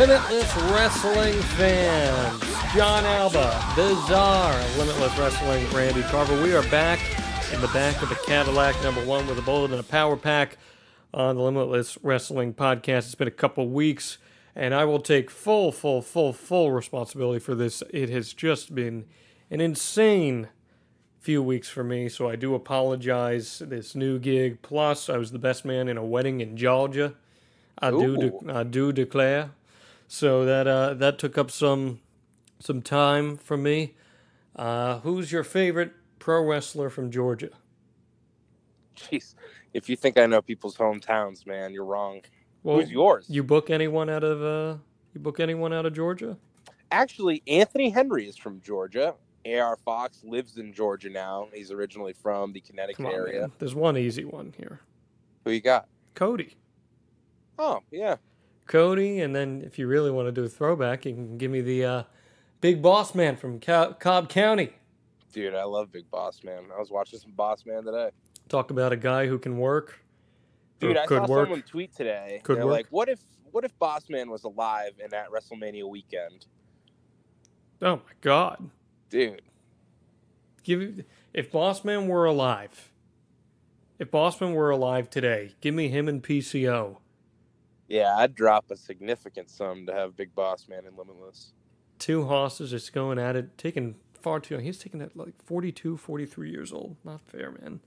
Limitless Wrestling fans, Jon Alba, Bizarre, Limitless Wrestling, Randy Carver. We are back in the back of the Cadillac #1 with a bullet and a power pack on the Limitless Wrestling Podcast. It's been a couple weeks, and I will take full responsibility for this. It has just been an insane few weeks for me, so I do apologize. This new gig, plus I was the best man in a wedding in Georgia. I do declare. So that took up some time from me. Who's your favorite pro wrestler from Georgia? Jeez, if you think I know people's hometowns, man, you're wrong. Well, who's yours? You book anyone out of Georgia? Actually, Anthony Henry is from Georgia. A.R. Fox lives in Georgia now. He's originally from the Connecticut area. Man. There's one easy one here. Who you got? Cody. Oh, yeah. Cody, and then if you really want to do a throwback, you can give me the Big Boss Man from Cobb County. Dude, I love Big Boss Man. I was watching some Boss Man today. Talk about a guy who can work. Dude, I saw someone tweet today. They're like, what if Boss Man was alive in that WrestleMania weekend? Oh, my God. Dude. If Boss Man were alive today, give me him and PCO. Yeah, I'd drop a significant sum to have Big Boss Man in Limitless. Two horses just going at it, taking far too long. He's taking at like 42, 43 years old. Not fair, man.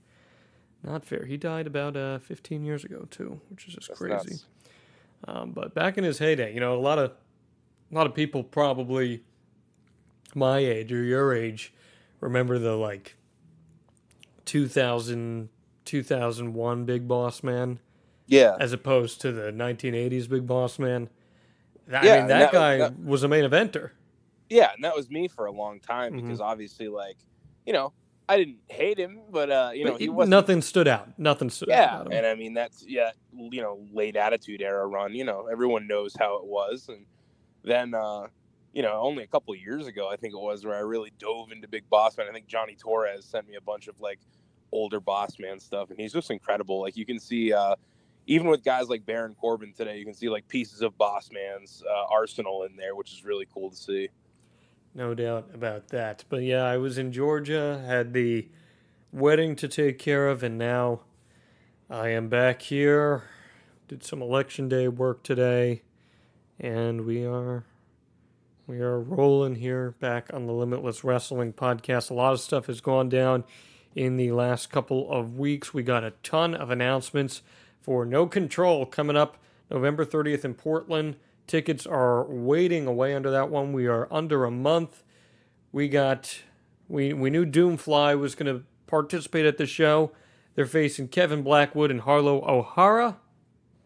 Not fair. He died about 15 years ago, too, which is just That's crazy. But back in his heyday, a lot of people probably my age or your age remember the 2001 Big Boss Man. Yeah. As opposed to the 1980s Big Boss Man. That guy was a main eventer. Yeah, and that was me for a long time because obviously, I didn't hate him, but he wasn't. Nothing stood out. Nothing stood out about him. And I mean, that's, late Attitude Era run. Everyone knows how it was. And then, only a couple of years ago, I think it was, where I really dove into Big Boss Man. I think Johnny Torres sent me a bunch of, older Boss Man stuff, and he's just incredible. You can see... even with guys like Baron Corbin today, you can see pieces of Boss Man's arsenal in there, which is really cool to see. No doubt about that. But yeah, I was in Georgia, had the wedding to take care of, and now I am back here. Did some election day work today, and we are rolling here back on the Limitless Wrestling Podcast. A lot of stuff has gone down in the last couple of weeks. We got a ton of announcements for No Control coming up November 30th in Portland. Tickets are waiting away under that one. We are under a month. We knew Doomfly was going to participate at the show. They're facing Kevin Blackwood and Harlow O'Hara.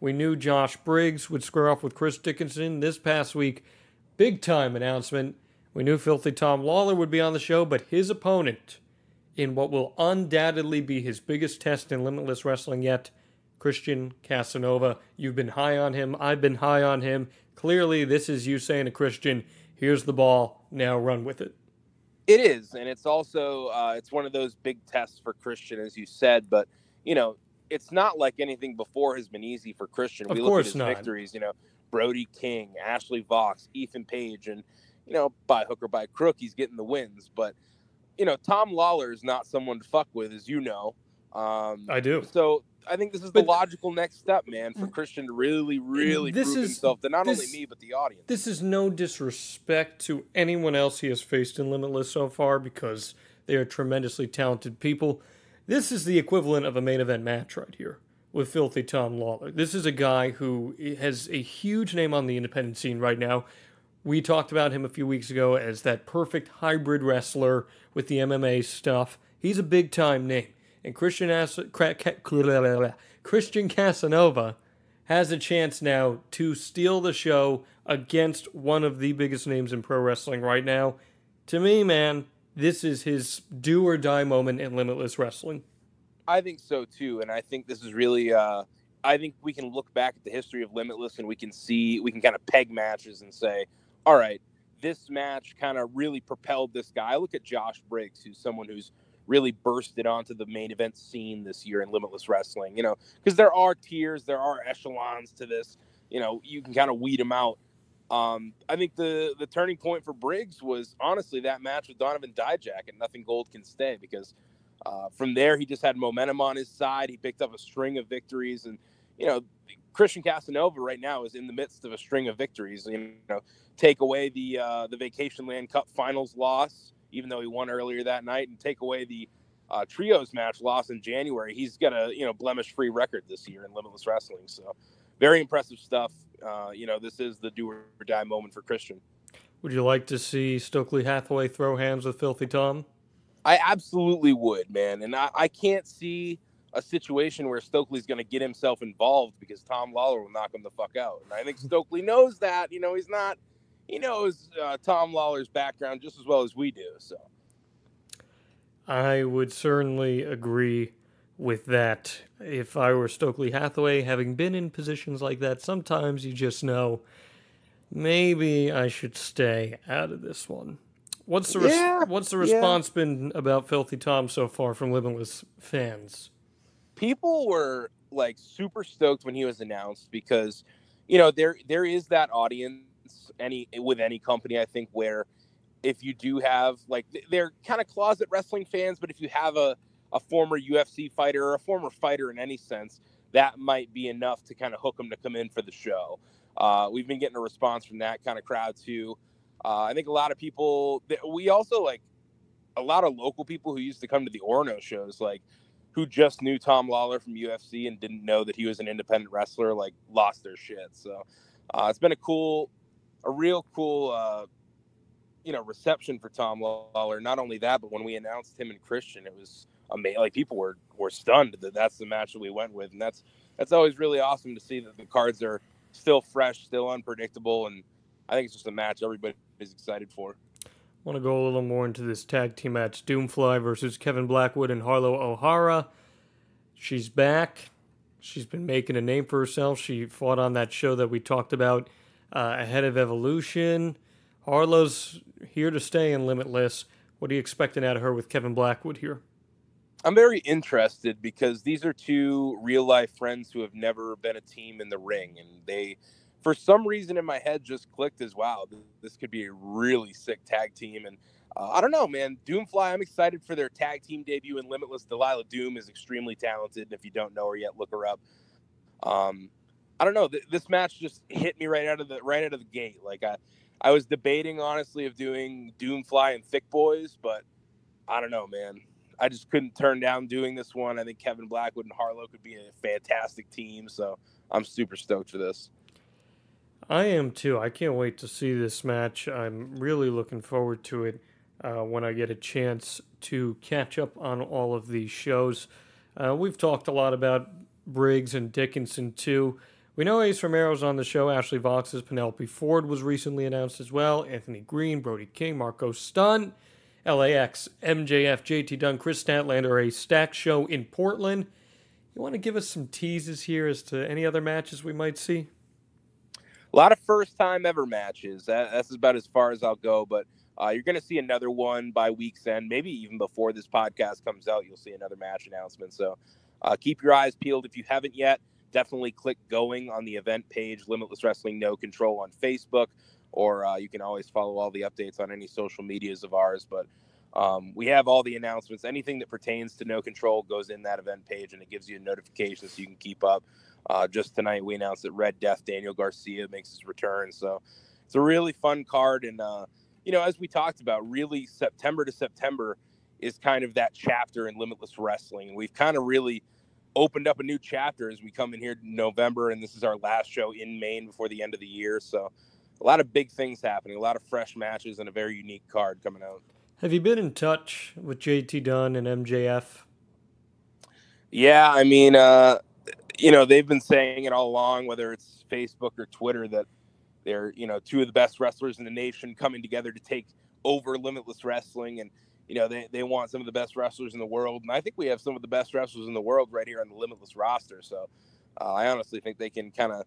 We knew Josh Briggs would square off with Chris Dickinson this past week. Big time announcement. We knew Filthy Tom Lawler would be on the show, but his opponent in what will undoubtedly be his biggest test in Limitless Wrestling yet, Christian Casanova. You've been high on him. I've been high on him. Clearly, this is you saying to Christian, here's the ball, now run with it. It is, and it's also it's one of those big tests for Christian, as you said, but, it's not like anything before has been easy for Christian. We look at his victories, Brody King, Ashley Vox, Ethan Page, and, by hook or by crook, he's getting the wins. But, Tom Lawler is not someone to fuck with, as you know. I do. So I think this is the logical next step, man, for Christian to really prove himself to not only me, but the audience. This is no disrespect to anyone else he has faced in Limitless so far, because they are tremendously talented people. This is the equivalent of a main event match right here with Filthy Tom Lawler. This is a guy who has a huge name on the independent scene right now. We talked about him a few weeks ago as that perfect hybrid wrestler with the MMA stuff. He's a big-time name. And Christian Casanova has a chance now to steal the show against one of the biggest names in pro wrestling right now. To me, man, this is his do-or-die moment in Limitless Wrestling. I think so, too. And I think this is really... I think we can look back at the history of Limitless and we can kind of peg matches and say, all right, this match kind of really propelled this guy. I look at Josh Briggs, who's someone who's really bursted onto the main event scene this year in Limitless Wrestling, because there are tiers, there are echelons to this, you can kind of weed them out. I think the turning point for Briggs was honestly that match with Donovan Dijak and Nothing Gold Can Stay, because from there he just had momentum on his side. He picked up a string of victories, and Christian Casanova right now is in the midst of a string of victories. Take away the Vacation Land Cup Finals loss, even though he won earlier that night, and take away the trios match loss in January. He's got a blemish-free record this year in Limitless Wrestling. So very impressive stuff. This is the do or die moment for Christian. Would you like to see Stokely Hathaway throw hands with Filthy Tom? I absolutely would, man. And I can't see a situation where Stokely's going to get himself involved, because Tom Lawler will knock him the fuck out. And I think Stokely knows that. He knows Tom Lawler's background just as well as we do. So I would certainly agree with that. If I were Stokely Hathaway, having been in positions like that, sometimes you just know, maybe I should stay out of this one. What's the response been about Filthy Tom so far from Limitless fans? People were like super stoked when he was announced, because there is that audience with any company, I think, where if you do have, like, they're kind of closet wrestling fans, but if you have a former UFC fighter or a former fighter in any sense, that might be enough to kind of hook them to come in for the show. We've been getting a response from that kind of crowd too. I think a lot of people, we also, like, a lot of local people who used to come to the Orono shows, like, who just knew Tom Lawler from UFC and didn't know that he was an independent wrestler, like, lost their shit. So it's been a real cool reception for Tom Lawler. Not only that, but when we announced him and Christian, it was amazing. Like, people were stunned that that's the match that we went with. And that's always really awesome to see that the cards are still fresh, still unpredictable. And I think it's just a match everybody is excited for. I want to go a little more into this tag team match. Doomfly versus Kevin Blackwood and Harlow O'Hara. She's back. She's been making a name for herself. She fought on that show that we talked about ahead of Evolution. Harlow's here to stay in Limitless. What are you expecting out of her with Kevin Blackwood here? I'm very interested, because these are two real-life friends who have never been a team in the ring. And they, for some reason in my head, just clicked as, wow, this could be a really sick tag team. And I don't know, man. Doomfly, I'm excited for their tag team debut in Limitless. Delilah Doom is extremely talented, and if you don't know her yet, look her up. I don't know. This match just hit me right out of the gate. Like, I was debating, honestly, of doing Doomfly and Thick Boys, but I don't know, man. I just couldn't turn down doing this one. I think Kevin Blackwood and Harlow could be a fantastic team, so I'm super stoked for this. I am too. I can't wait to see this match. I'm really looking forward to it when I get a chance to catch up on all of these shows. We've talked a lot about Briggs and Dickinson too. We know Ace Romero's on the show. Ashley Vox's Penelope Ford was recently announced as well. Anthony Green, Brody King, Marco Stunt, LAX, MJF, JT Dunn, Chris Statlander, a stacked show in Portland. You want to give us some teases here as to any other matches we might see? A lot of first-time ever matches. That's about as far as I'll go, but you're going to see another one by week's end. Maybe even before this podcast comes out, you'll see another match announcement. So keep your eyes peeled. If you haven't yet, definitely click going on the event page, Limitless Wrestling No Control on Facebook, or you can always follow all the updates on any social medias of ours. But we have all the announcements. Anything that pertains to No Control goes in that event page, and it gives you a notification so you can keep up. Just tonight, we announced that Red Death Daniel Garcia makes his return. So it's a really fun card. And, as we talked about, really September to September is kind of that chapter in Limitless Wrestling. We've kind of really opened up a new chapter as we come in here in November, and this is our last show in Maine before the end of the year. So a lot of big things happening, a lot of fresh matches, and a very unique card coming out. Have you been in touch with JT Dunn and MJF? Yeah, I mean, they've been saying it all along, whether it's Facebook or Twitter, that they're, two of the best wrestlers in the nation coming together to take over Limitless Wrestling. And, they want some of the best wrestlers in the world. And I think we have some of the best wrestlers in the world right here on the Limitless roster. So I honestly think they can kind of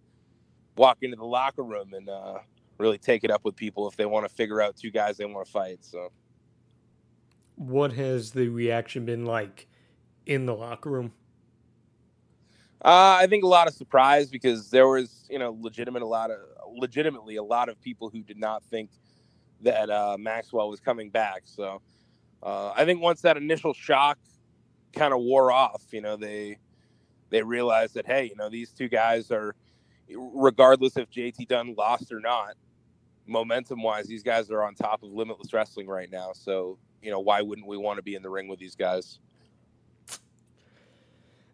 walk into the locker room and really take it up with people if they want to figure out two guys they want to fight. So what has the reaction been like in the locker room? I think a lot of surprise, because there was, a legitimately a lot of people who did not think that Maxwell was coming back. So I think once that initial shock kind of wore off, they realized that, hey, these two guys are, regardless if JT Dunn lost or not, momentum wise, these guys are on top of Limitless Wrestling right now. So, why wouldn't we want to be in the ring with these guys?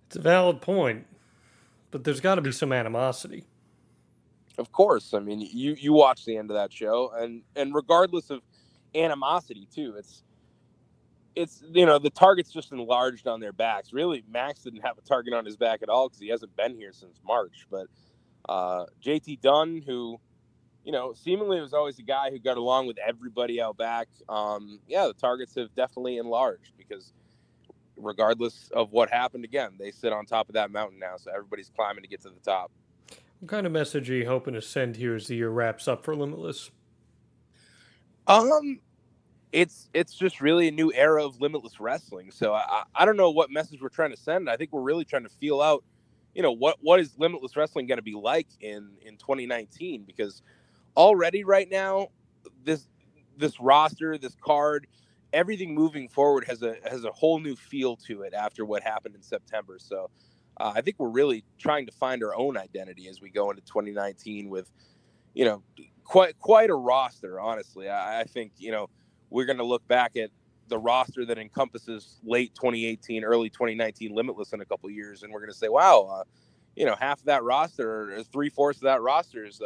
It's a valid point, but there's got to be some animosity. Of course. I mean, you watch the end of that show, and regardless of animosity too, it's the target's just enlarged on their backs. Really, Max didn't have a target on his back at all because he hasn't been here since March. But JT Dunn, who seemingly was always a guy who got along with everybody out back. The targets have definitely enlarged because regardless of what happened, again, they sit on top of that mountain now, so everybody's climbing to get to the top. What kind of message are you hoping to send here as the year wraps up for Limitless? It's just really a new era of Limitless Wrestling. So I don't know what message we're trying to send. I think we're really trying to feel out, what is Limitless Wrestling going to be like in 2019? Because already right now, this roster, this card, everything moving forward has a whole new feel to it after what happened in September. So I think we're really trying to find our own identity as we go into 2019 with, quite a roster. Honestly, I think, we're going to look back at the roster that encompasses late 2018, early 2019 Limitless in a couple of years. And we're going to say, wow, half of that roster or 3/4 of that roster is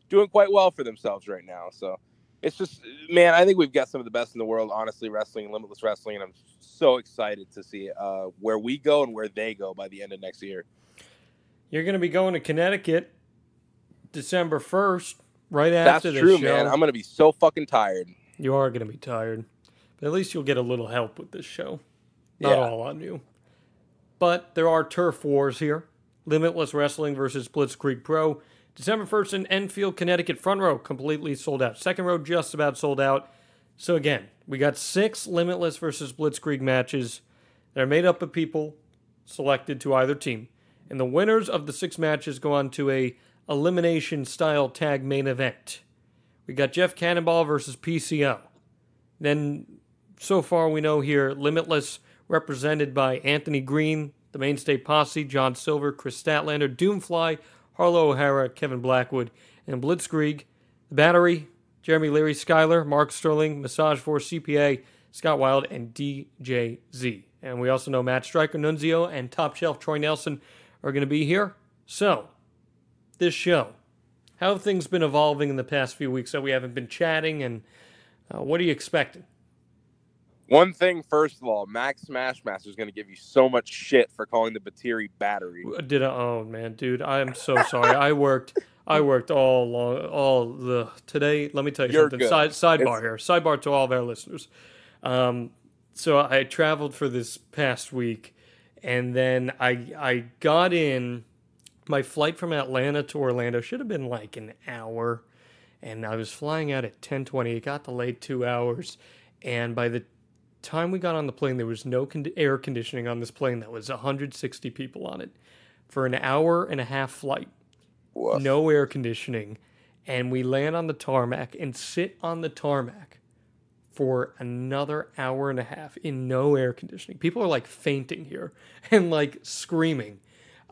doing quite well for themselves right now. So it's just, man, I think we've got some of the best in the world, honestly, wrestling and Limitless Wrestling. And I'm so excited to see where we go and where they go by the end of next year. You're going to be going to Connecticut December 1st, right after this show. That's true, man. I'm going to be so fucking tired. You are going to be tired. But at least you'll get a little help with this show. Not all on you. But there are turf wars here. Limitless Wrestling versus Blitzkrieg Pro. December 1st in Enfield, Connecticut. Front row completely sold out. Second row just about sold out. So again, we got 6 Limitless versus Blitzkrieg matches that are made up of people selected to either team. And the winners of the 6 matches go on to a elimination-style tag main event. We got Jeff Cannonball versus PCO. Then, so far we know here, Limitless represented by Anthony Green, the Mainstay Posse, John Silver, Chris Statlander, Doomfly, Harlow O'Hara, Kevin Blackwood, and Blitzkrieg, The Battery, Jeremy Leary, Skyler, Mark Sterling, Massage Force, CPA, Scott Wilde, and DJZ. And we also know Matt Stryker, Nunzio, and Top Shelf Troy Nelson are going to be here. So, this show, how have things been evolving in the past few weeks that we haven't been chatting, and what are you expecting? One thing, first of all, Max Smashmaster is going to give you so much shit for calling the Battery Battery. Oh man, dude, I am so sorry. I worked today. Let me tell you something. Sidebar to all of our listeners. So I traveled for this past week, and then I got in. My flight from Atlanta to Orlando should have been like an hour, and I was flying out at 10:20. It got delayed 2 hours, and by the time we got on the plane, there was no air conditioning on this plane. That was 160 people on it for an hour and a half flight. Woof. No air conditioning, and we land on the tarmac and sit on the tarmac for another hour and a half in no air conditioning. People are like fainting here and like screaming.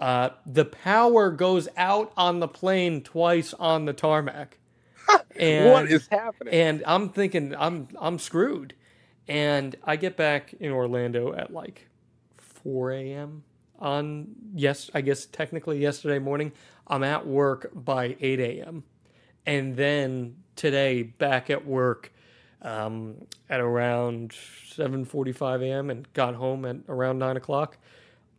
The power goes out on the plane twice on the tarmac. And, what is happening? And I'm thinking I'm screwed. And I get back in Orlando at like 4 a.m. I guess technically yesterday morning. I'm at work by 8 a.m. And then today back at work at around 7:45 a.m. and got home at around 9 o'clock.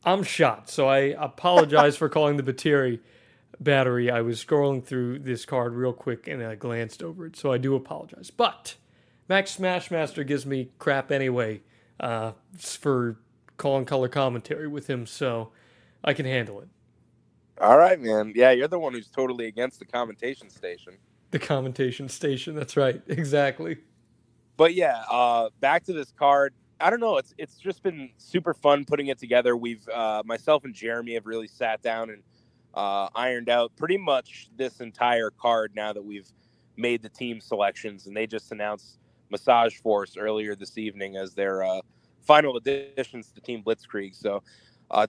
I'm shot, so I apologize for calling the battery. I was scrolling through this card real quick and I glanced over it, so I do apologize. But Max Smashmaster gives me crap anyway for calling color commentary with him, so I can handle it. All right, man. Yeah, you're the one who's totally against the commentation station. The commentation station, that's right. Exactly. But yeah, back to this card. I don't know. It's just been super fun putting it together. We've myself and Jeremy have really sat down and ironed out pretty much this entire card now that we've made the team selections, and they just announced Massage Force earlier this evening as their final additions to Team Blitzkrieg. So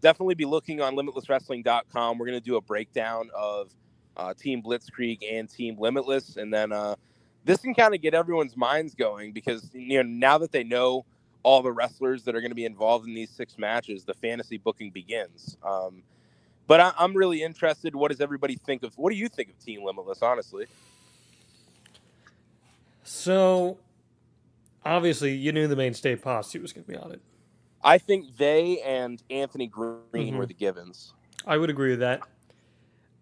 definitely be looking on limitlesswrestling.com. We're going to do a breakdown of Team Blitzkrieg and Team Limitless, and then this can kind of get everyone's minds going because now that they know all the wrestlers that are going to be involved in these 6 matches, the fantasy booking begins. But I'm really interested. What does everybody think of? What do you think of Team Limitless, honestly? So, obviously, you knew the mainstay posse was going to be on it. I think they and Anthony Green were the givens. I would agree with that.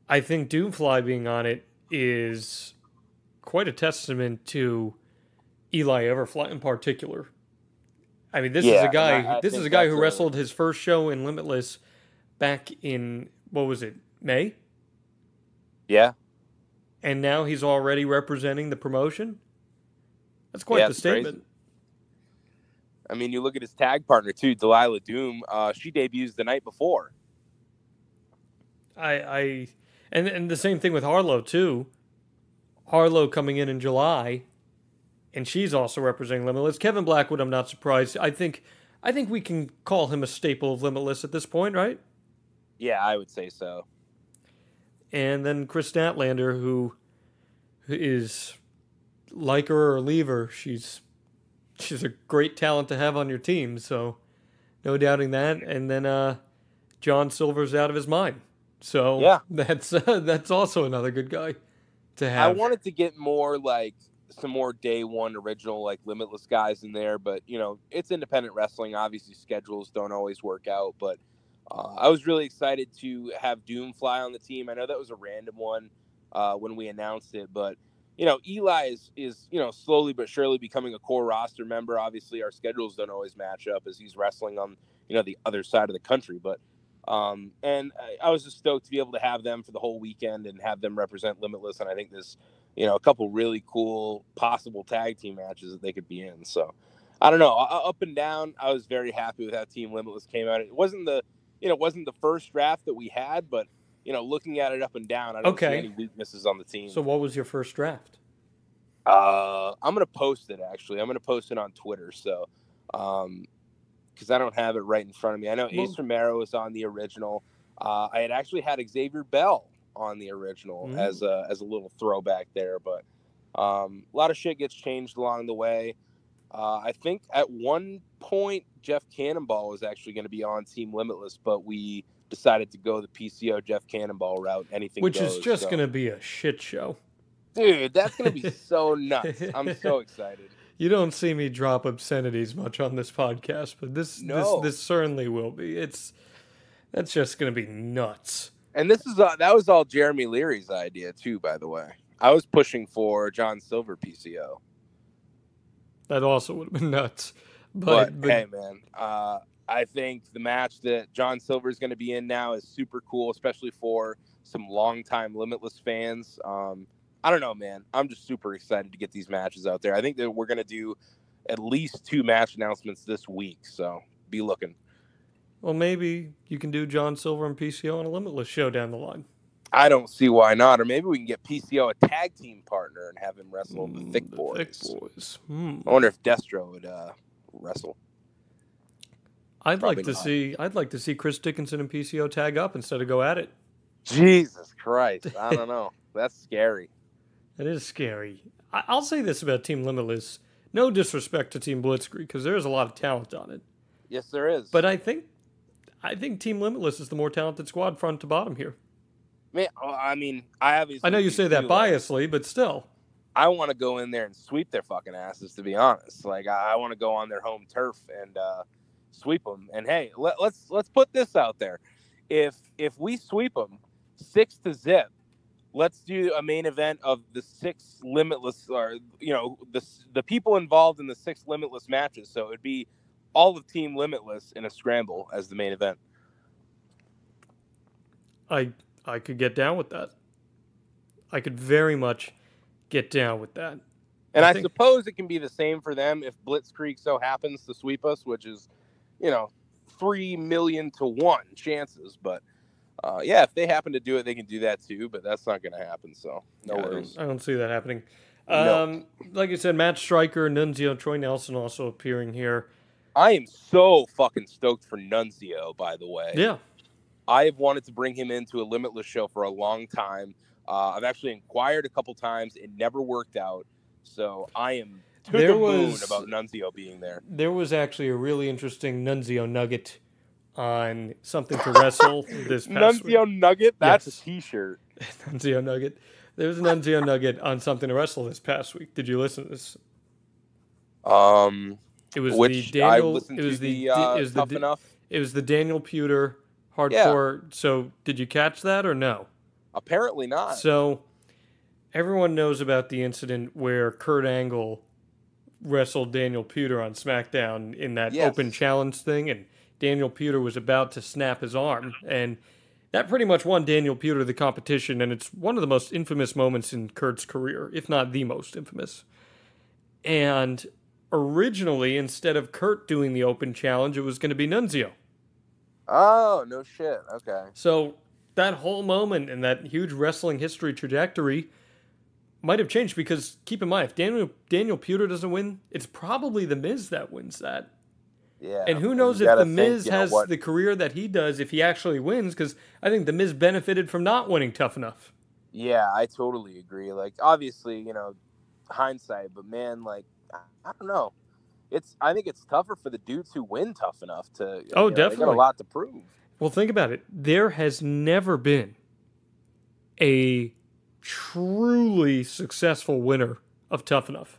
I think Doomfly being on it is quite a testament to Eli Everfly in particular. I mean, this is a guy. This is a guy who wrestled his first show in Limitless back in, what was it, May? Yeah. And now he's already representing the promotion? That's quite the statement. Crazy. I mean, you look at his tag partner, too, Delilah Doom. She debuts the night before. And the same thing with Harlow, too. Harlow coming in July, and she's also representing Limitless. Kevin Blackwood, I'm not surprised. I think we can call him a staple of Limitless at this point, right? Yeah, I would say so. And then Chris Statlander, who is, like her or leave her, she's a great talent to have on your team, so no doubting that. And then John Silver's out of his mind. So yeah, that's also another good guy to have. I wanted to get more some more day one original Limitless guys in there, but it's independent wrestling. Obviously schedules don't always work out, but I was really excited to have Doomfly on the team. I know that was a random one when we announced it, but Eli is slowly but surely becoming a core roster member. Obviously our schedules don't always match up as he's wrestling on the other side of the country, but and I was just stoked to be able to have them for the whole weekend and have them represent Limitless. And I think there's, a couple really cool possible tag team matches that they could be in. So I don't know, up and down. I was very happy with how Team Limitless came out. It wasn't the first draft that we had, but looking at it up and down, I don't see any weaknesses on the team. So what was your first draft? I'm going to post it, actually. I'm going to post it on Twitter. So, because I don't have it right in front of me. I know Ace Romero was on the original. I had actually had Xavier Bell on the original as a little throwback there, but a lot of shit gets changed along the way. I think at one point Jeff Cannonball was actually going to be on Team Limitless, but we decided to go the PCO Jeff Cannonball route. Anything which goes, is just going to be a shit show. Dude, that's going to be so nuts. I'm so excited. You don't see me drop obscenities much on this podcast, but this certainly will be. That's just going to be nuts. And this is that was all Jeremy Leary's idea too, by the way. I was pushing for John Silver PCO. That also would have been nuts. But hey, man, I think the match that John Silver is going to be in now is super cool, especially for some longtime Limitless fans. I don't know, man. I'm just super excited to get these matches out there. I think that we're going to do at least 2 match announcements this week, so be looking. Well, maybe you can do John Silver and PCO on a Limitless show down the line. I don't see why not. Or maybe we can get PCO a tag team partner and have him wrestle the Thick Boys. I wonder if Destro would wrestle. I'd like to see Chris Dickinson and PCO tag up instead of go at it. Jesus Christ. I don't know. That's scary. It is scary. I'll say this about Team Limitless. No disrespect to Team Blitzkrieg, because there's a lot of talent on it. Yes, there is. But I think Team Limitless is the more talented squad front to bottom here. Man, I mean, I know you say that biasly, but still. I want to go in there and sweep their fucking asses, to be honest. I want to go on their home turf and sweep them. And hey, let's put this out there. If we sweep them 6-0, let's do a main event of the 6 Limitless, or the people involved in the 6 Limitless matches. So it'd be all of Team Limitless in a scramble as the main event. I could get down with that. I could very much get down with that. And I suppose it can be the same for them if Blitzkrieg so happens to sweep us, which is, 3 million to 1 chances. But Yeah, if they happen to do it, they can do that too, but that's not going to happen, so no Yeah, worries. I don't see that happening. No. Like you said, Matt Stryker, Nunzio, Troy Nelson also appearing here. I am so fucking stoked for Nunzio, by the way. Yeah. I have wanted to bring him into a Limitless show for a long time. I've actually inquired a couple times. It never worked out. So I am to the moon about Nunzio being there. There was actually a really interesting Nunzio nugget on Something to Wrestle this past Nunzio week. Nugget? That's a t-shirt. Nunzio Nugget. There was a Nunzio Nugget on Something to Wrestle this past week. Did you listen to this? It was which the Daniel. I listened to the Tough Enough. It was the Daniel Pewter hardcore. Yeah. So did you catch that or no? Apparently not. So everyone knows about the incident where Kurt Angle wrestled Daniel Pewter on SmackDown in that open challenge thing, and Daniel Pewter was about to snap his arm, and that pretty much won Daniel Pewter the competition, and it's one of the most infamous moments in Kurt's career, if not the most infamous. And originally, instead of Kurt doing the open challenge, it was going to be Nunzio. Oh, no shit. Okay. So that whole moment and that huge wrestling history trajectory might have changed, because keep in mind, if Daniel Pewter doesn't win, it's probably The Miz that wins that. Yeah. And who knows if The Miz has the career that he does if he actually wins, because I think The Miz benefited from not winning Tough Enough. Yeah, I totally agree. Like, obviously, hindsight, but man, like, I don't know. I think it's tougher for the dudes who win Tough Enough to. Definitely. They got a lot to prove. Well, think about it. There has never been a truly successful winner of Tough Enough.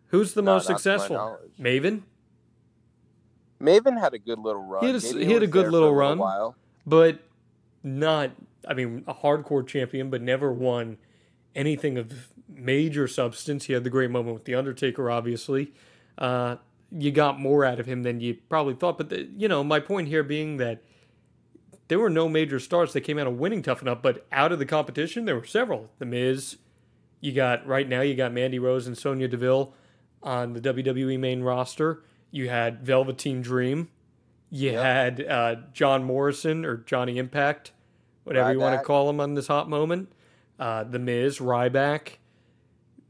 Who's the most successful? Maven? Maven had a good little run. He had a good little run, but not, a hardcore champion, but never won anything of major substance. He had the great moment with The Undertaker, obviously. You got more out of him than you probably thought. But, my point here being that there were no major stars that came out of winning Tough Enough, but out of the competition, there were several. The Miz, right now you got Mandy Rose and Sonya Deville on the WWE main roster. You had Velveteen Dream. You had John Morrison, or Johnny Impact, whatever you want to call him on this hot moment. The Miz, Ryback.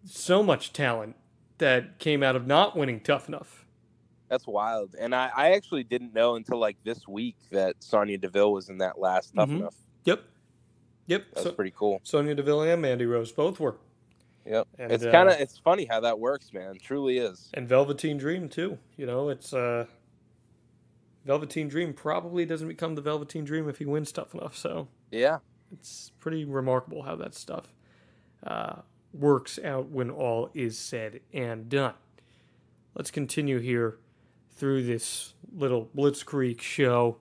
So much talent that came out of not winning Tough Enough. That's wild. And I actually didn't know until like this week that Sonya Deville was in that last Tough Enough. Yep. That's pretty cool. Sonya Deville and Mandy Rose both were. Yep. And it's funny how that works, man. It truly is. And Velveteen Dream too. It's Velveteen Dream probably doesn't become the Velveteen Dream if he wins Tough Enough. So yeah, it's pretty remarkable how that stuff works out when all is said and done. Let's continue here through this little Blitzkrieg show.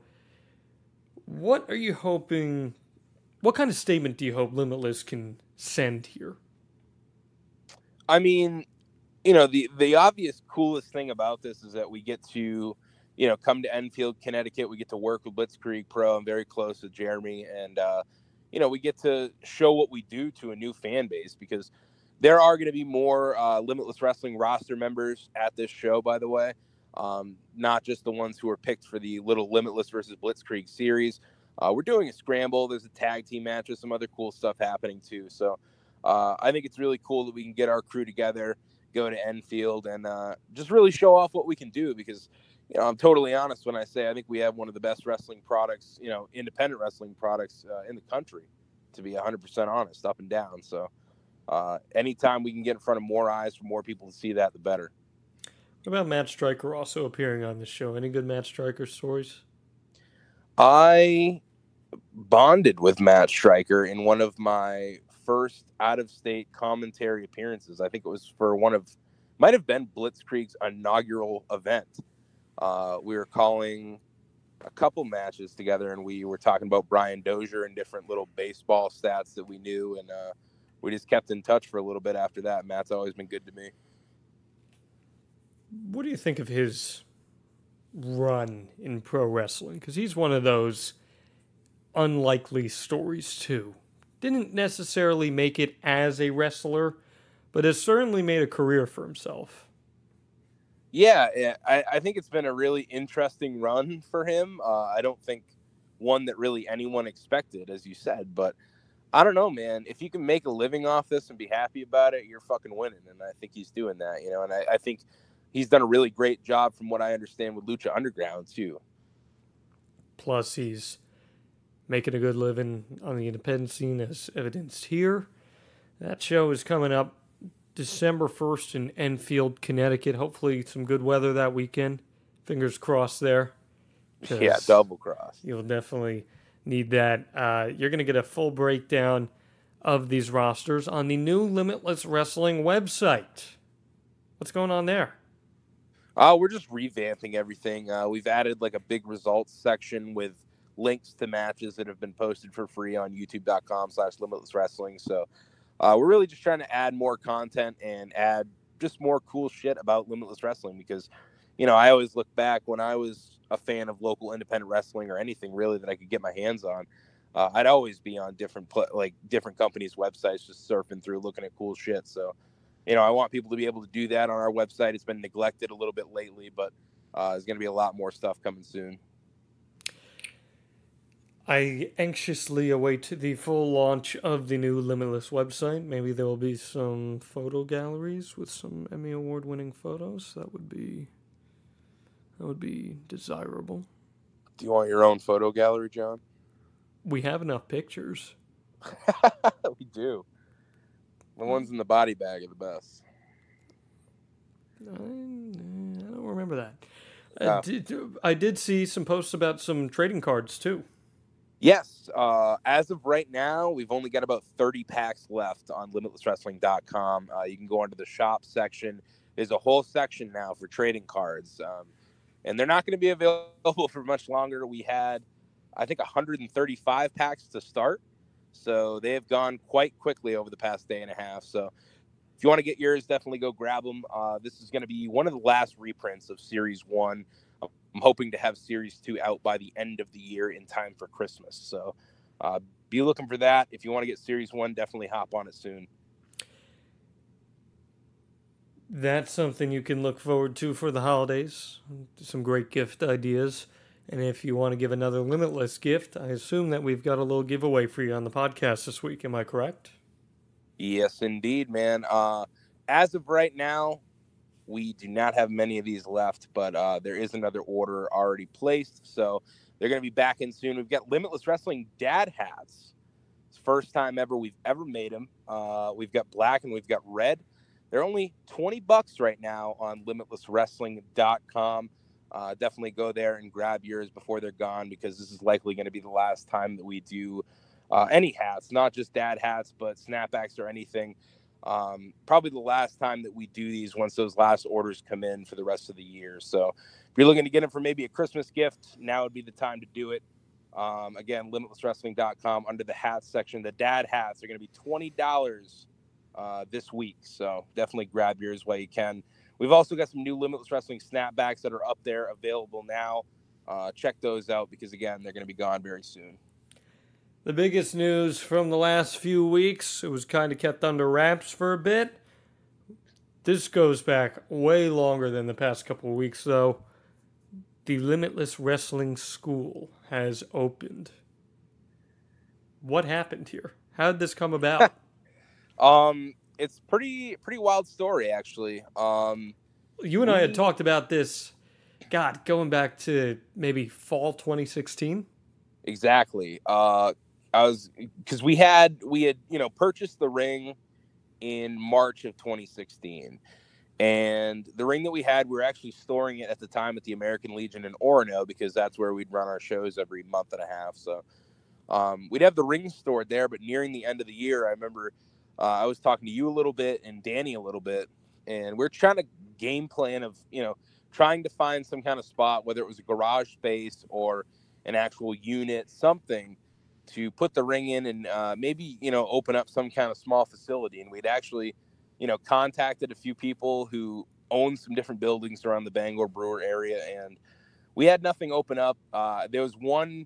What are you hoping? What kind of statement do you hope Limitless can send here? The obvious coolest thing about this is that we get to, come to Enfield, Connecticut. We get to work with Blitzkrieg Pro. I'm very close with Jeremy. And, we get to show what we do to a new fan base, because there are going to be more Limitless Wrestling roster members at this show, by the way. Not just the ones who were picked for the little Limitless versus Blitzkrieg series. We're doing a scramble. There's a tag team match with some other cool stuff happening too. So I think it's really cool that we can get our crew together, go to Enfield, and just really show off what we can do, because, I'm totally honest when I say I think we have one of the best wrestling products, independent wrestling products in the country, to be 100% honest, up and down. So anytime we can get in front of more eyes for more people to see that, the better. What about Matt Stryker also appearing on the show? Any good Matt Stryker stories? I bonded with Matt Stryker in one of my first out-of-state commentary appearances. I think it was for might have been Blitzkrieg's inaugural event. We were calling a couple matches together, and we were talking about Brian Dozier and different little baseball stats that we knew, and we just kept in touch for a little bit after that. Matt's always been good to me. What do you think of his run in pro wrestling? Because he's one of those unlikely stories too. Didn't necessarily make it as a wrestler, but has certainly made a career for himself. Yeah, I think it's been a really interesting run for him. I don't think one that really anyone expected, as you said. But I don't know, man. If you can make a living off this and be happy about it, you're fucking winning. And I think he's doing that, you know. And I think he's done a really great job, from what I understand, with Lucha Underground too. Plus, he's making a good living on the independent scene, as evidenced here. That show is coming up December 1st in Enfield, Connecticut. Hopefully some good weather that weekend. Fingers crossed there. Yeah, double cross. You'll definitely need that. You're going to get a full breakdown of these rosters on the new Limitless Wrestling website. What's going on there? We're just revamping everything. We've added like a big results section with links to matches that have been posted for free on youtube.com/Limitless Wrestling. So we're really just trying to add more content and add just more cool shit about Limitless Wrestling, because, you know, I always look back when I was a fan of local independent wrestling or anything really that I could get my hands on. I'd always be on different companies' websites, just surfing through, looking at cool shit. So, you know, I want people to be able to do that on our website. It's been neglected a little bit lately, but there's going to be a lot more stuff coming soon. I anxiously await the full launch of the new Limitless website. Maybe there will be some photo galleries with some Emmy Award-winning photos. That would be desirable. Do you want your own photo gallery, John? We have enough pictures. We do. The ones in the body bag are the best. I don't remember that. Oh. I did see some posts about some trading cards, too. Yes. As of right now, we've only got about 30 packs left on limitlesswrestling.com. You can go onto the shop section. There's a whole section now for trading cards. And they're not going to be available for much longer. We had, I think, 135 packs to start. So they have gone quite quickly over the past day and a half. So if you want to get yours, definitely go grab them. This is going to be one of the last reprints of Series 1. I'm hoping to have Series 2 out by the end of the year in time for Christmas. So be looking for that. If you want to get Series 1, definitely hop on it soon. That's something you can look forward to for the holidays. Some great gift ideas. And if you want to give another Limitless gift, I assume that we've got a little giveaway for you on the podcast this week. Am I correct? Yes, indeed, man. As of right now, we do not have many of these left, but there is another order already placed. So they're going to be back in soon. We've got Limitless Wrestling dad hats. It's the first time ever we've ever made them. We've got black and we've got red. They're only $20 right now on limitlesswrestling.com. Definitely go there and grab yours before they're gone, because this is likely going to be the last time that we do any hats, not just dad hats, but snapbacks or anything. Probably the last time that we do these once those last orders come in for the rest of the year. So if you're looking to get them for maybe a Christmas gift, now would be the time to do it. Again, limitlesswrestling.com, under the hats section. The dad hats are going to be $20 this week. So definitely grab yours while you can. We've also got some new Limitless Wrestling snapbacks that are up there available now. Check those out, because, again, they're going to be gone very soon. The biggest news from the last few weeks, it was kind of kept under wraps for a bit. This goes back way longer than the past couple of weeks, though. The Limitless Wrestling School has opened. What happened here? How did this come about? It's pretty wild story, actually. You and I had talked about this, God, going back to maybe fall 2016. Exactly. Because we had purchased the ring in March of 2016, and the ring that we were actually storing it at the time at the American Legion in Orono, because that's where we'd run our shows every month and a half. So we'd have the ring stored there, but nearing the end of the year, I remember I was talking to you a little bit and Danny a little bit, and we're trying to game plan of, trying to find some kind of spot, whether it was a garage space or an actual unit, something to put the ring in, and maybe, open up some kind of small facility. And we'd actually, contacted a few people who owned some different buildings around the Bangor Brewer area, and we had nothing open up. There was one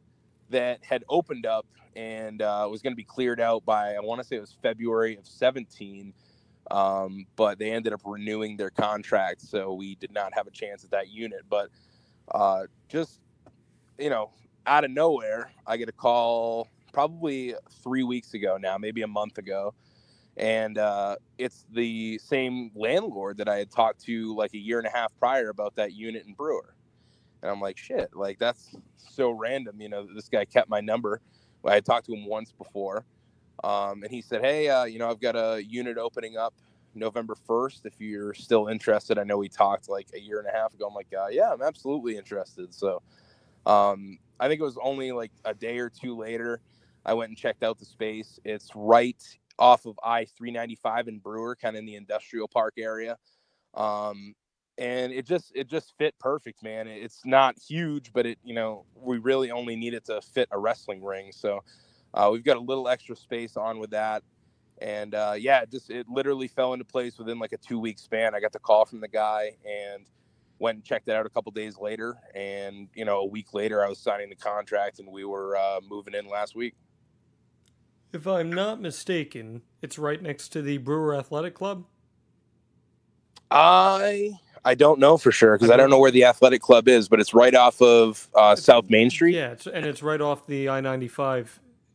that had opened up and was going to be cleared out by, I want to say it was February of 17. But they ended up renewing their contract, so we did not have a chance at that unit. But out of nowhere, I get a call probably 3 weeks ago now, maybe a month ago. And it's the same landlord that I had talked to like a year and a half prior about that unit in Brewer. And I'm like, shit, like that's so random. You know, this guy kept my number. I had talked to him once before. And he said, hey, I've got a unit opening up November 1st. If you're still interested, I know we talked like a year and a half ago. I'm like, yeah, I'm absolutely interested. So I think it was only like a day or two later, I went and checked out the space. It's right off of I-395 in Brewer, kind of in the industrial park area. And it just fit perfect, man. It's not huge, but we really only need it to fit a wrestling ring. So we've got a little extra space on with that. And it literally fell into place within like a 2-week span. I got the call from the guy and went and checked it out a couple days later. And, a week later I was signing the contract and we were moving in last week. If I'm not mistaken, it's right next to the Brewer Athletic Club. I don't know for sure because I don't know where the athletic club is, but it's right off of South Main Street. Yeah, it's right off the I-95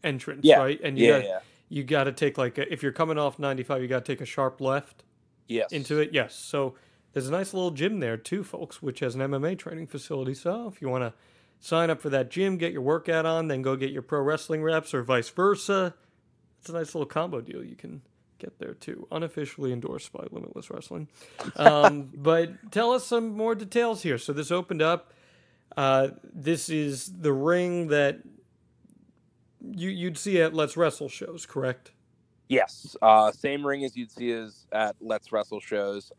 entrance, yeah. right? And you got to take if you're coming off 95, you got to take a sharp left. Yes. Into it. Yes. So there's a nice little gym there too, folks, which has an MMA training facility. So if you want to sign up for that gym, get your workout on, then go get your pro wrestling reps or vice versa, it's a nice little combo deal you can get there too. Unofficially endorsed by Limitless Wrestling. But tell us some more details here. So this opened up. This is the ring that you'd see at Let's Wrestle shows, correct? Yes. Same ring as you'd see at Let's Wrestle shows.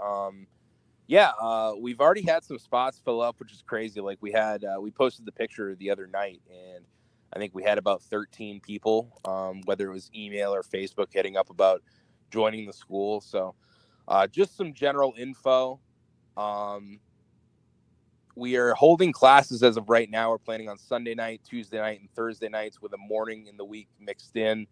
We've already had some spots fill up, which is crazy. Like we posted the picture the other night, and I think we had about 13 people, whether it was email or Facebook, hitting up about joining the school. So just some general info. We are holding classes as of right now. We're planning on Sunday night, Tuesday night, and Thursday nights with a morning in the week mixed in.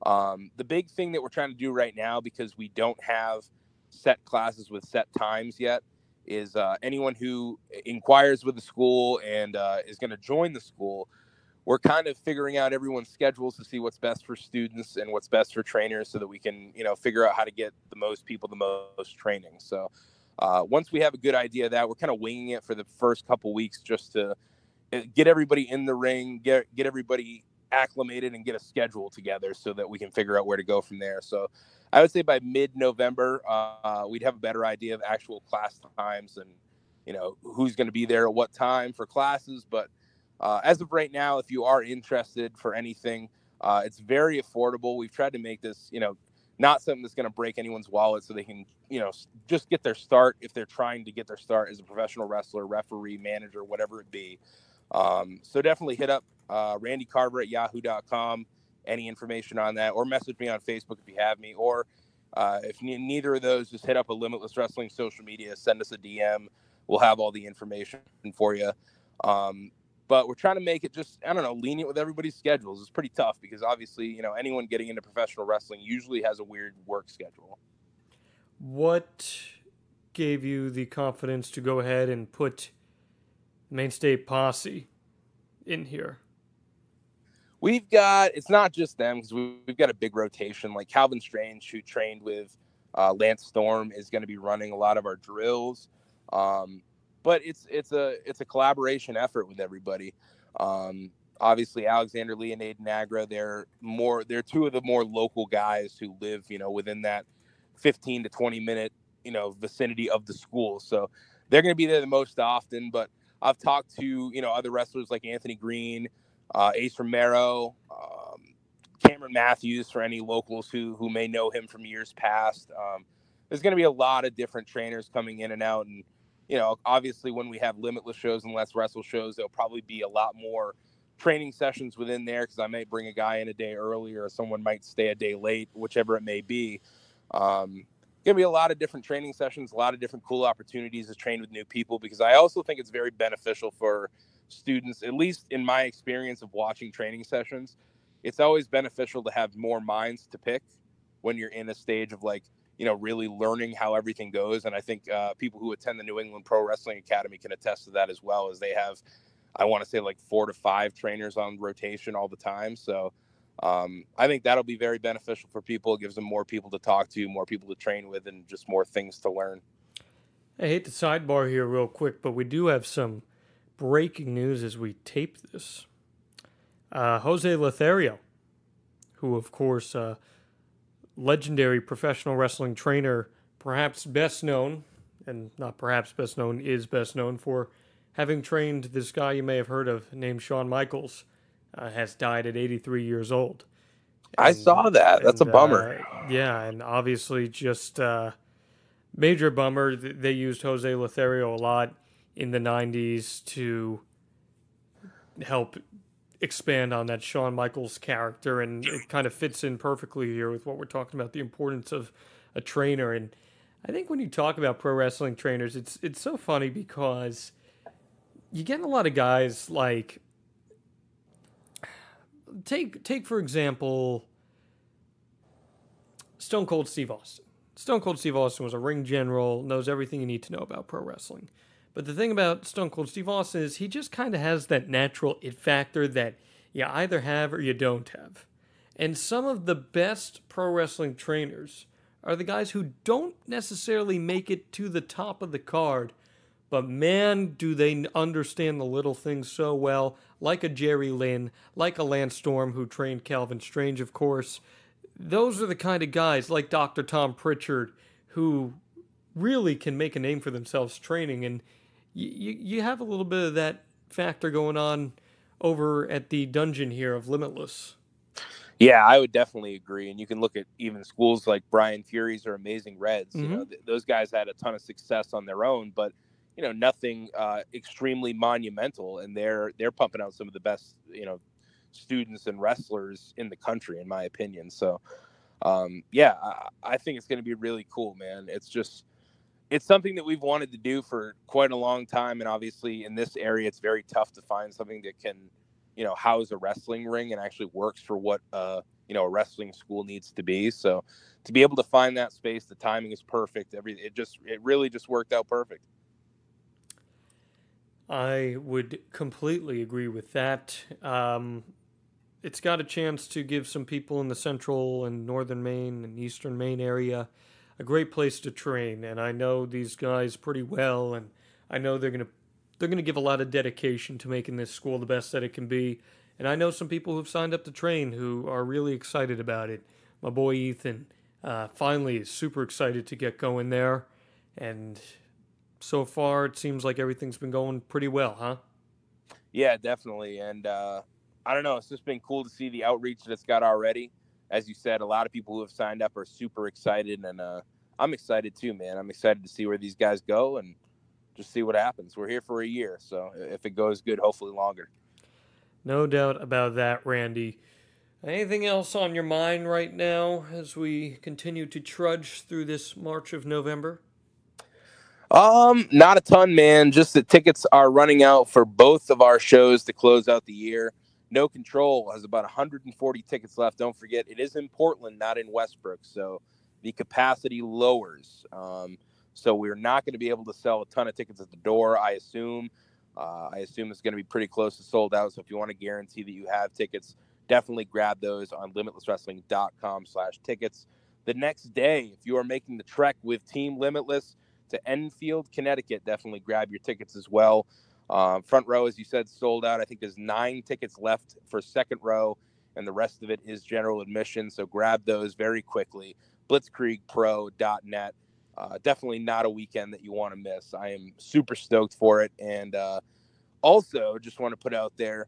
The big thing that we're trying to do right now, because we don't have set classes with set times yet, is anyone who inquires with the school and is going to join the school, we're kind of figuring out everyone's schedules to see what's best for students and what's best for trainers so that we can, figure out how to get the most people the most training. So once we have a good idea of that, we're kind of winging it for the first couple weeks just to get everybody in the ring, get everybody acclimated and get a schedule together so that we can figure out where to go from there. So I would say by mid-November, we'd have a better idea of actual class times and, who's going to be there at what time for classes. But as of right now, if you are interested for anything, it's very affordable. We've tried to make this, not something that's going to break anyone's wallet so they can, just get their start if they're trying to get their start as a professional wrestler, referee, manager, whatever it be. So definitely hit up Randy Carver at yahoo.com, any information on that, or message me on Facebook if you have me, or if neither of those, just hit up a Limitless Wrestling social media, send us a DM. We'll have all the information for you. But we're trying to make it just, lenient with everybody's schedules. It's pretty tough because obviously, anyone getting into professional wrestling usually has a weird work schedule. What gave you the confidence to go ahead and put Mainstay Posse in here? It's not just them, because we've got a big rotation. Like Calvin Strange, who trained with Lance Storm, is going to be running a lot of our drills. But it's a collaboration effort with everybody. Obviously Alexander Lee and Aiden Agra, they're two of the more local guys who live, within that 15 to 20 minute, vicinity of the school. So they're going to be there the most often. But I've talked to, other wrestlers like Anthony Green, Ace Romero, Cameron Matthews, for any locals who may know him from years past. There's going to be a lot of different trainers coming in and out. And, obviously when we have Limitless shows and Let's Wrestle shows, there'll probably be a lot more training sessions within there, because I might bring a guy in a day early or someone might stay a day late, whichever it may be. Going to be a lot of different training sessions, a lot of different cool opportunities to train with new people, because I also think it's very beneficial for students, at least in my experience of watching training sessions. It's always beneficial to have more minds to pick when you're in a stage of really learning how everything goes. And I think people who attend the New England Pro Wrestling Academy can attest to that as well, as they have I want to say like 4 to 5 trainers on rotation all the time. So I think that'll be very beneficial for people. It gives them more people to talk to, more people to train with, and just more things to learn. I hate to sidebar here real quick, but we do have some breaking news as we tape this. Jose Lothario, who, of course, legendary professional wrestling trainer, perhaps best known, and not perhaps best known, is best known for having trained this guy you may have heard of named Shawn Michaels, has died at 83 years old. I saw that. That's a bummer. Yeah, and obviously just major bummer. They used Jose Lothario a lot in the 90s to help expand on that Shawn Michaels character, and it kind of fits in perfectly here with what we're talking about, the importance of a trainer. And I think when you talk about pro wrestling trainers, it's so funny because you get a lot of guys like take for example Stone Cold Steve Austin. Stone Cold Steve Austin was a ring general, knows everything you need to know about pro wrestling. But the thing about Stone Cold Steve Austin is he just kind of has that natural it factor that you either have or you don't have. And some of the best pro wrestling trainers are the guys who don't necessarily make it to the top of the card, but man, do they understand the little things so well, like a Jerry Lynn, like a Lance Storm, who trained Calvin Strange, of course. Those are the kind of guys, like Dr. Tom Pritchard, who really can make a name for themselves training. And you have a little bit of that factor going on over at the dungeon here of Limitless. Yeah, I would definitely agree. And you can look at even schools like Brian Fury's or Amazing Reds. Mm-hmm. You know, those guys had a ton of success on their own, but you know, nothing extremely monumental. And they're pumping out some of the best, you know, students and wrestlers in the country, in my opinion. So, yeah, I think it's going to be really cool, man. It's something that we've wanted to do for quite a long time. And obviously in this area, it's very tough to find something that can, you know, house a wrestling ring and actually works for what, you know, a wrestling school needs to be. So to be able to find that space, the timing is perfect. It really just worked out perfect. I would completely agree with that. It's got a chance to give some people in the central and northern Maine and eastern Maine area a great place to train. And I know these guys pretty well, and I know they're gonna give a lot of dedication to making this school the best that it can be. And I know some people who've signed up to train who are really excited about it. My boy Ethan finally is super excited to get going there, and so far it seems like everything's been going pretty well, huh? Yeah, definitely. And I don't know, it's just been cool to see the outreach that it's got already. As you said, a lot of people who have signed up are super excited, and I'm excited too, man. I'm excited to see where these guys go and just see what happens. We're here for a year, so if it goes good, hopefully longer. No doubt about that, Randy. Anything else on your mind right now as we continue to trudge through this March of November? Not a ton, man. Just that tickets are running out for both of our shows to close out the year. No Control has about 140 tickets left. Don't forget, it is in Portland, not in Westbrook, so the capacity lowers. So we're not going to be able to sell a ton of tickets at the door, I assume. I assume it's going to be pretty close to sold out. So if you want to guarantee that you have tickets, definitely grab those on limitlesswrestling.com/tickets. The next day, if you are making the trek with Team Limitless to Enfield, Connecticut, definitely grab your tickets as well. Front row, as you said, sold out. I think there's 9 tickets left for second row, and the rest of it is general admission. So grab those very quickly. Blitzkriegpro.net. Definitely not a weekend that you want to miss. I am super stoked for it. And also just want to put out there,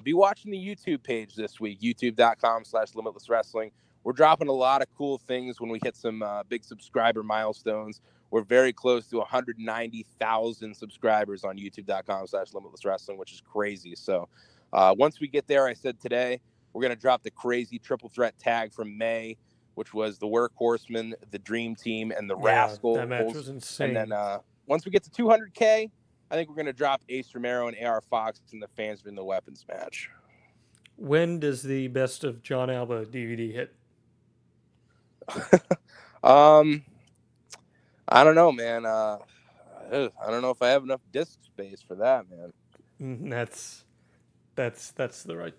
be watching the YouTube page this week, youtube.com/limitlesswrestling. We're dropping a lot of cool things when we hit some big subscriber milestones. We're very close to 190,000 subscribers on youtube.com/limitlesswrestling, which is crazy. So once we get there, I said today, we're going to drop the crazy triple threat tag from May, which was the Workhorsemen, the Dream Team, and the Rascals. That match was insane. And then once we get to 200K, I think we're going to drop Ace Romero and AR Fox in the Fans in the Weapons match. When does the Best of Jon Alba DVD hit? I don't know, man. I don't know if I have enough disc space for that, man. That's the right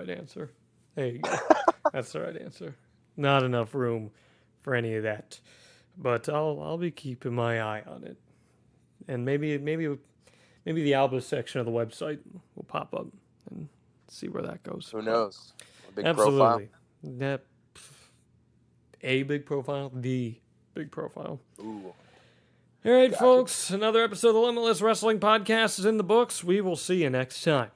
answer. There you go. That's the right answer. Not enough room for any of that, but I'll be keeping my eye on it, and maybe the Alba section of the website will pop up and see where that goes. Who knows? A big Absolutely. profile. That a big profile, the big profile. Ooh. All right, folks. Another episode of the Limitless Wrestling Podcast is in the books. We will see you next time.